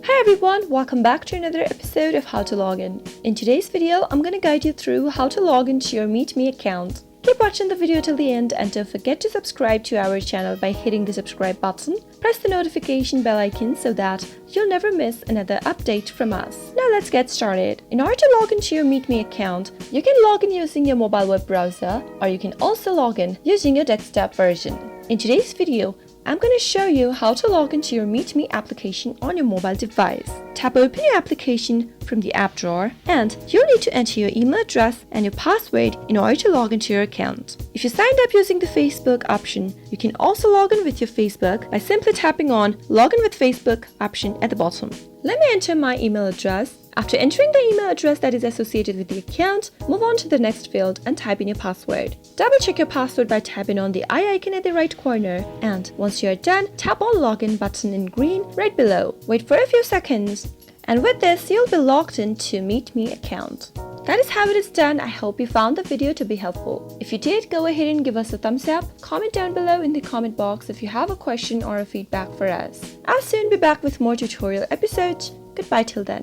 Hi everyone, welcome back to another episode of How to Login. In today's video, I'm going to guide you through how to log into your MeetMe account. Keep watching the video till the end and don't forget to subscribe to our channel by hitting the subscribe button. Press the notification bell icon so that you'll never miss another update from us. Now let's get started. In order to log into your MeetMe account, you can log in using your mobile web browser, or you can also log in using your desktop version. In today's video, I'm going to show you how to log into your MeetMe application on your mobile device. Tap Open your application from the app drawer and you'll need to enter your email address and your password in order to log into your account. If you signed up using the Facebook option, you can also log in with your Facebook by simply tapping on Login with Facebook option at the bottom. Let me enter my email address. After entering the email address that is associated with the account, move on to the next field and type in your password. Double check your password by tapping on the eye icon at the right corner, and once you are done, tap on Login button in green right below. Wait for a few seconds, and with this, you'll be logged into MeetMe account. That is how it is done. I hope you found the video to be helpful. If you did, go ahead and give us a thumbs up. Comment down below in the comment box if you have a question or a feedback for us. I'll soon be back with more tutorial episodes. Goodbye till then.